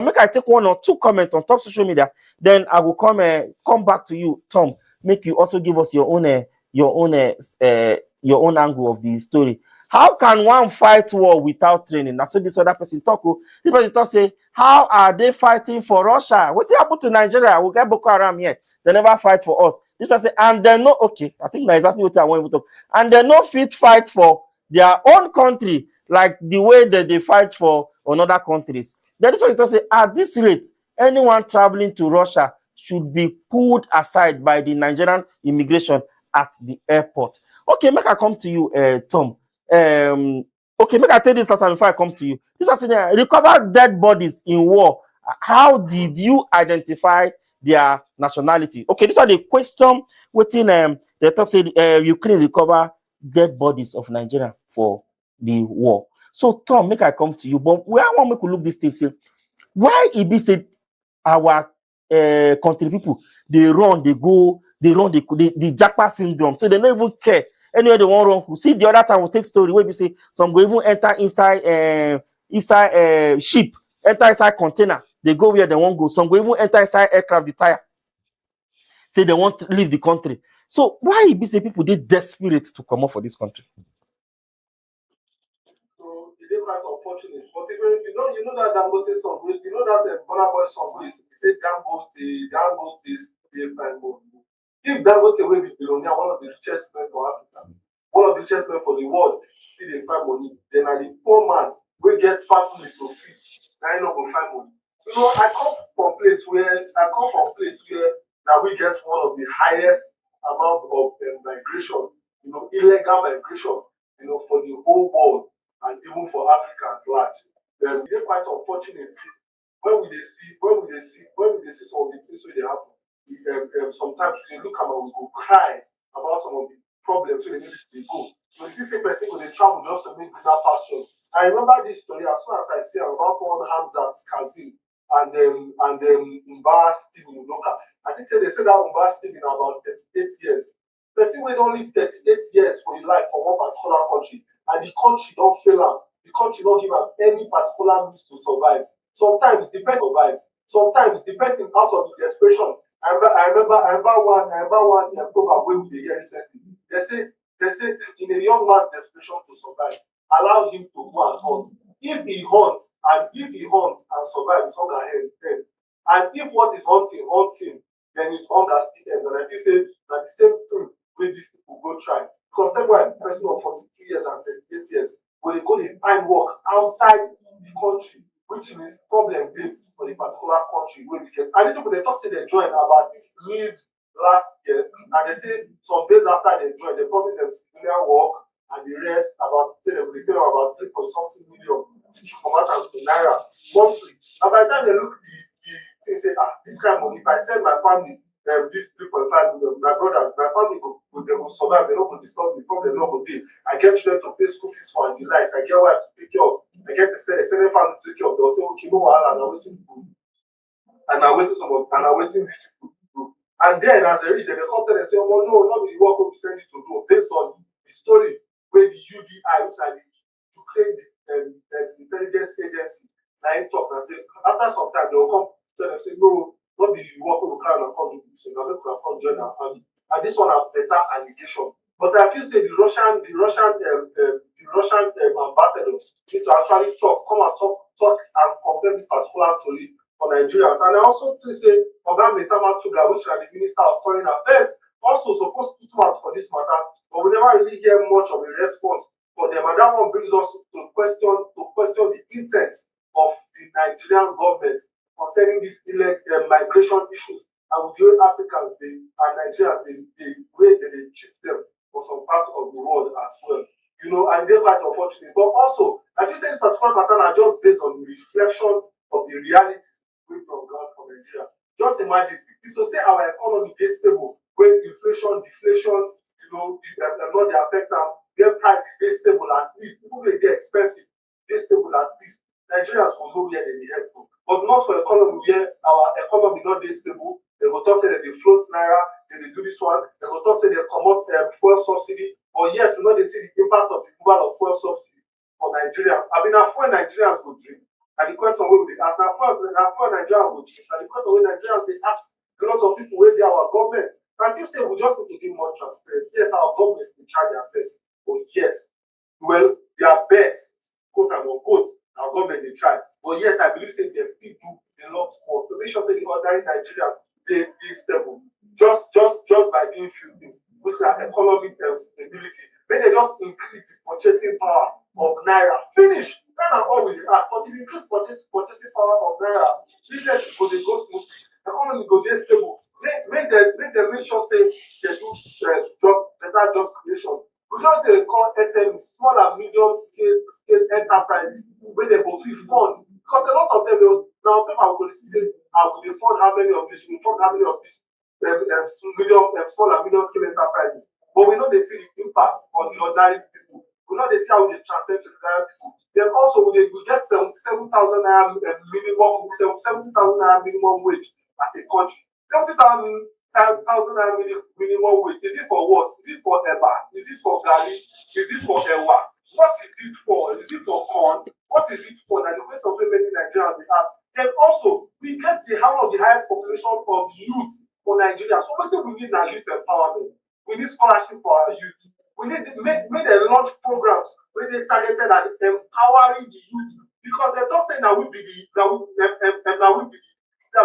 Make I take one or two comments on top social media, then I will come back to you, Tom. Make you also give us your own angle of the story. How can one fight war without training? Now, so this other person talk. This person talk say, how are they fighting for Russia? What happened to Nigeria? We get Boko Haram here. They never fight for us. This one say, and they no okay. I think that's exactly what I want to talk. And they no fit fight for their own country like the way that they fight for another countries. Then this person say, at this rate, anyone traveling to Russia should be pulled aside by the Nigerian immigration at the airport. Okay, make I come to you, Tom. Okay, make I tell this last one before I come to you. This was recover dead bodies in war. How did you identify their nationality? Okay, this was the question within they talk say Ukraine recover dead bodies of Nigeria for the war. So Tom, make I come to you, but where I want me to look this thing say, why it be said our country people they run, they go, they run, the jackpot syndrome, so they don't even care. Anyway, they want run. See the other time we take story where we say some go even enter inside ship, enter inside container. They go where they won't go. Some go even enter inside aircraft, the tire. Say they want to leave the country. So why it be say people they desperate to come up for this country? So it is quite unfortunate. But even you know that Dangote song, you know that Burna Boy song where he say Dangote is the fine boy. If Dangote will be billionaire, one of the richest men for Africa, one of the richest men for the world, still dey find money, then are the poor man will get family to feed. Now you not go find money. You know, I come from place where that we get one of the highest amount of migration, you know, illegal migration, you know, for the whole world and even for Africa at large. It is quite unfortunate when we see some of the things where they happen. Sometimes we look at and we go cry about some of the problems where they go. So you see, person when they travel just to make greener pasture. I remember this story as soon as I say about one Hamzat Kazim and Mba Stephen Udoka. I think they said that Mba Stephen about 38 years. Person will don't live 38 years for your life for one particular country, and the country don't fail am. The country don't give am any particular means to survive. Sometimes the person survive. Sometimes the person out of the desperation. I remember one program where we hear recently. They say in a young man's desperation to survive, allow him to go and hunt. If he hunts and survive, his hunger ends. And if what is hunting hunts him, then his hunger still ends. And I think say that the same thing where these people go try. Because that's why a person of 42 years and 38 years when they go to find work outside the country, which means problem big for the particular country where we get. And these people they talk say they join about mid last year, and they say some days after they join, they promise them civilian work and the rest about say they will pay them about 3.something million to come out and to naira monthly. And by the time they look the thing say this kind of money, if I send my family this 3.5 million, my family they will survive, they don't go disturb me, problem not go dey. I get children to pay school fees for and the likes, I get wife to take care of, I get the sending family to take care of. They'll say, okay, no wahala, and I'm waiting people. And I'm waiting these people to do. And then as they reach, they come tell and say, oh no, not the work we send you to do, based on the story where the UDI, which are the Ukraine intelligence agency, now talk and say, after some time they will come tell them say, no, not the work we carry and come do this, so now we can come join our family. And this one have better allegation. But I feel say the Russian ambassador need to actually come and talk and compare this particular story for Nigerians. And I also think say Oga Metama Tuga, which are the Minister of Foreign Affairs, also supposed to put out for this matter, but we never really hear much of a response for them. And that one brings us to question the intent of the Nigerian government concerning these migration issues. And with the Africans and Nigerians, the way that they treat them for some parts of the world as well. You know, and they're quite unfortunate. But also, I feel say this particular pattern are just based on the reflection of the realities going from ground from Nigeria. Just imagine if to say our economy is stable, when inflation, deflation, you know, not they affect them, their prices they stable at least, people they get expensive, they stable at least. Nigerians will know where they head to. But not for economy where our economy not they stable. They will talk say that they float naira, they do this one, they will talk say they Comot fuel subsidy, or yet to know they see the impact of the removal of fuel subsidy for Nigerians. I mean, now for Nigerians go drink. And the question we will ask now first Nigeria will change. And the question when Nigerians they ask a lot of people where they are our government. And you say we just need to be more transparent. Yes, our government will try their best. But yes, well, their best, quote and unquote, our government they try. But yes, I believe say they do a lot more to make sure say the ordinary Nigerians they stable. Just by doing few things, which are economic stability. When they just increase the purchasing power of Naira. Finish. That's all we ask. Because if you increase purchasing power of Naira, business go they go smoothly. Economy go they stable. Make them make sure say they do better job creation. We don't call SME small and medium scale enterprise where they go free fund. Because a lot of them now people will say, I will fund how many of this, we fund how many of this small and medium scale enterprises. But we know they see the impact on the ordinary people. We know they see how they transcend to the ordinary people. Then also we get 7,000 naira minimum, 70,000 naira minimum wage as a country. 70,000 naira minimum wage. Is it for what? Is it for Eba? Is it for Gali? Is it for Ewa? What is it for? Is it for corn? What is it for? And the question of many Nigerians they ask. Then also we get the one of the highest population of youth for Nigeria. So what do we need now? Youth empowerment. We need scholarship for our youth. We need to make them launch programs where they targeted at empowering the youth because they don't say now we be the leaders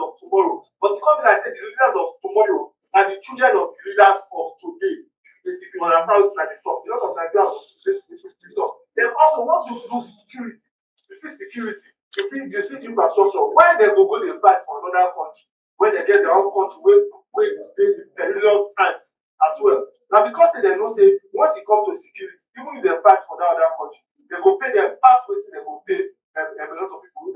of tomorrow. But the company I said the leaders of tomorrow are the children of the leaders of today. If you understand it's like the top, a lot of Nigerians then also once you do security, you see security, you see infrastructure, why they go they fight for another country, when they get their own country where they perilous times as well. Now because they know say once it comes to security, even if they fight for that other country, they go pay their pass weight, they go pay a lot of people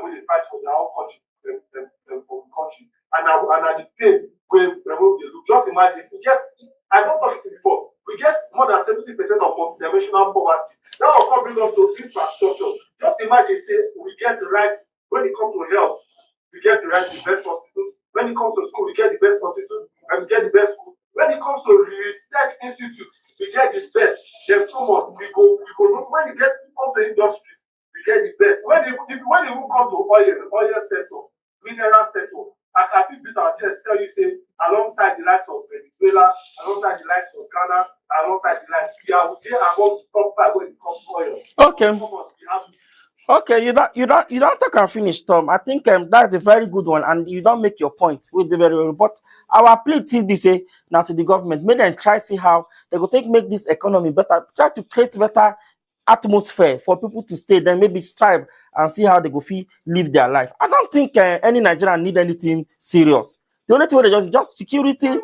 when they fight for their own country, for the country. And the pay where they look. Just imagine we get I don't talk this before, we get more than 70% of multidimensional poverty. That will come bring us to infrastructure. Just imagine say we get the right when it comes to health, we get the right to the best hospitals. When it comes to school, we get the best hospital and we get the best school. When it comes to research institute, we get the best. Then Comot, we go when you get come to industries, we get the best. When you come to oil sector, mineral sector, I can beat our chest, tell you say alongside the likes of Venezuela, alongside the likes of Ghana, alongside the likes we are among the top 5 when it comes to oil. Okay. Okay, you don't talk and finish, Tom. I think that's a very good one, and you don't make your point with the very well. But our plea till be say now to the government, make them try see how they go make this economy better, try to create better atmosphere for people to stay, then maybe strive and see how they go live their life. I don't think any Nigerian need anything serious. The only thing they just security. If our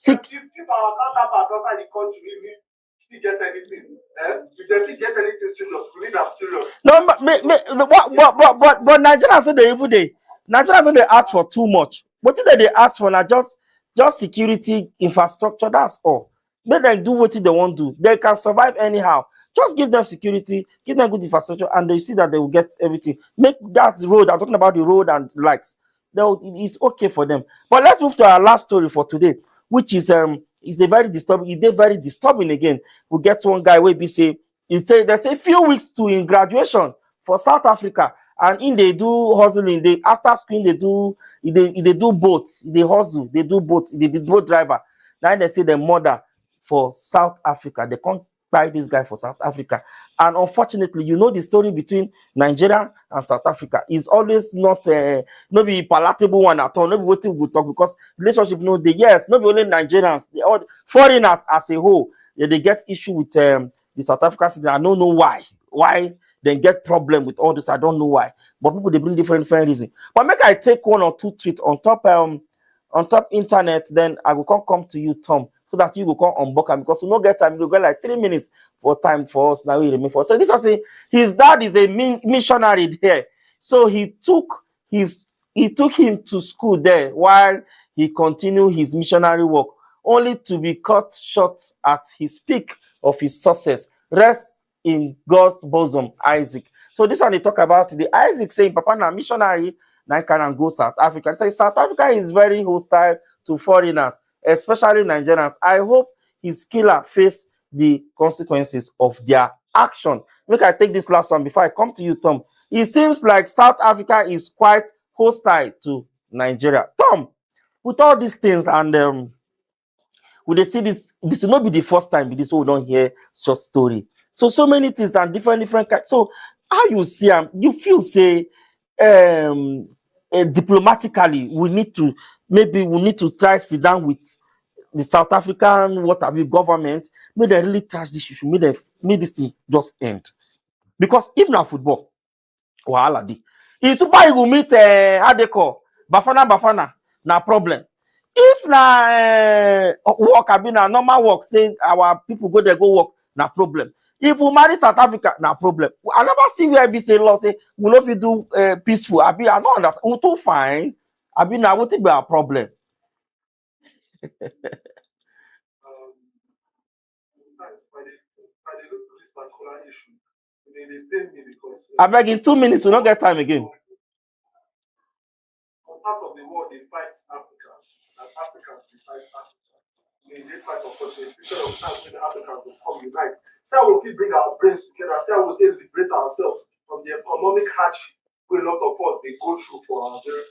counterpart in the country really get anything, if they get anything serious, we need them serious. No, but Nigerians so they ask for too much. What did they ask for? Now just security, infrastructure. That's all. Make them do what they want to do. They can survive anyhow. Just give them security, give them good infrastructure, and they see that they will get everything. Make that road. I'm talking about the road and likes. It's okay for them. But let's move to our last story for today, which is very disturbing. It's very disturbing again. We get one guy where they say there's a few weeks to in graduation for South Africa, and in they do hustling. They after school they do boats. They hustle. They do boats. They be boat driver. Now they say the mother for South Africa. They can't buy this guy for South Africa, and unfortunately, you know the story between Nigeria and South Africa is always not maybe palatable one at all. Nobody will talk because relationship no they yes, not only Nigerians, all foreigners as a whole, they get issue with the South African citizen. I don't know why they get problem with all this. I don't know why, but people they bring different reasons. But make I take one or two tweets on top internet, then I will come to you, Tom, so that you will come unbox because we no get time. You get like 3 minutes for time for us. Now we remain for us. So this was his dad is a missionary there, so he took him to school there while he continued his missionary work, only to be cut short at his peak of his success. Rest in God's bosom, Isaac. So this one they talk about the Isaac saying, Papa na missionary, now can go South Africa. So South Africa is very hostile to foreigners, especially Nigerians. I hope his killer face the consequences of their action. Look, I take this last one before I come to you, Tom. it seems like South Africa is quite hostile to Nigeria. Tom, with all these things, and we dey see this will not be the first time this we don't hear such story. So many things and different kinds. So how you see them? You feel say diplomatically we need to try sit down with the South African government, make them really trash this issue, make this thing just end. Because if na football, wahala dey. If Super Eagles meet how they call Bafana na problem. If na work, I mean na normal work, say our people go there go work, na problem. If we marry South Africa, na problem. I never see where be say law say we no fit do peaceful. I don't understand. We too fine. I mean na wetin be our problem? I beg in 2 minutes, we don't get time again. Some parts of the world they fight Africa, and Africans they fight Africa. They fight opportunities. Instead of time when the Africans will come unite. Say how we bring our brains together, say how we liberate ourselves from the economic hardship where a lot of us they go through for our very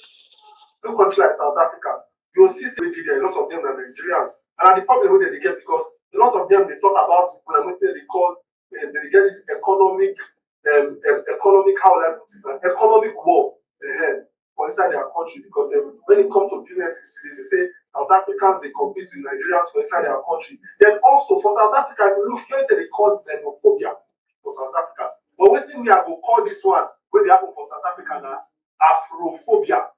no country like South Africa. You'll see Nigeria, a lot of them are Nigerians. And the problem with they get because a lot of them they talk about what they call they get this economic economic war for inside their country because when it comes to businesses, they say South Africans they compete with Nigerians for inside their country. Then also for South Africa, if you look here, they call xenophobia for South Africa. But what thing we are going to call this one when they happen for South Africa now, Afrophobia.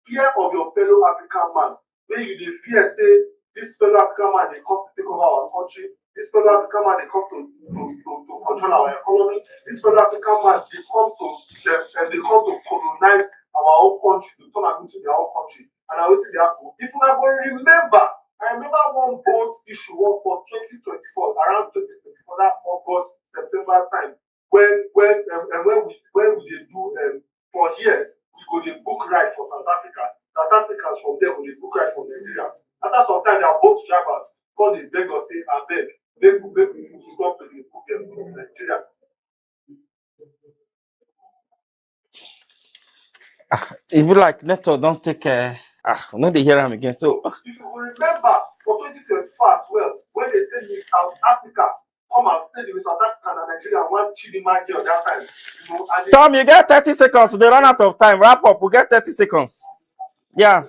Fear of your fellow African man. When you dey fear, say this fellow African man they come to take over our country. This fellow African man they come to control our economy. This fellow African man they come to colonize our own country, to turn am into their own country. And I will tell you, if you are going to remember, I remember one bold issue for 2024, around 2024, that August, September time, when we dey do for here. We go the book ride for South Africa. South Africans from there go the book ride from Nigeria. After some time, they are both drivers call the beg or say, I beg, make we stop the book them from Nigeria. It be like network don't take no they hear him again. So if you remember for 2024 as well, when they say Miss South Africa come and play with South Africa and Nigeria one Chidinma girl that time. You know, and Tom, you get 30 seconds. They run out of time. Wrap up. We get 30 seconds. Yeah.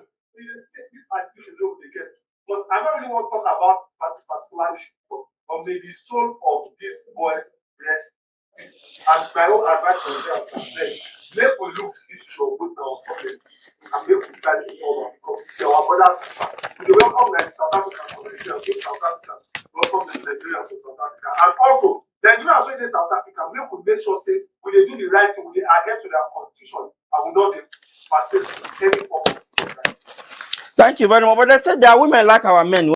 But I don't really want to talk about this particular issue, but may the soul of this boy rest. And my own advice to them is make we look this show with our problem and make we try to solve it because they are our brothers. We welcome the South Africans for Nigeria, good South Africans, welcome the Nigerians to South Africa. And also, Nigerians when they South Africa, make sure say we dey do the right thing, we dey adhere to their constitution, and we not dey partake in any form of right. Thank you very much. But they said there are women like our men.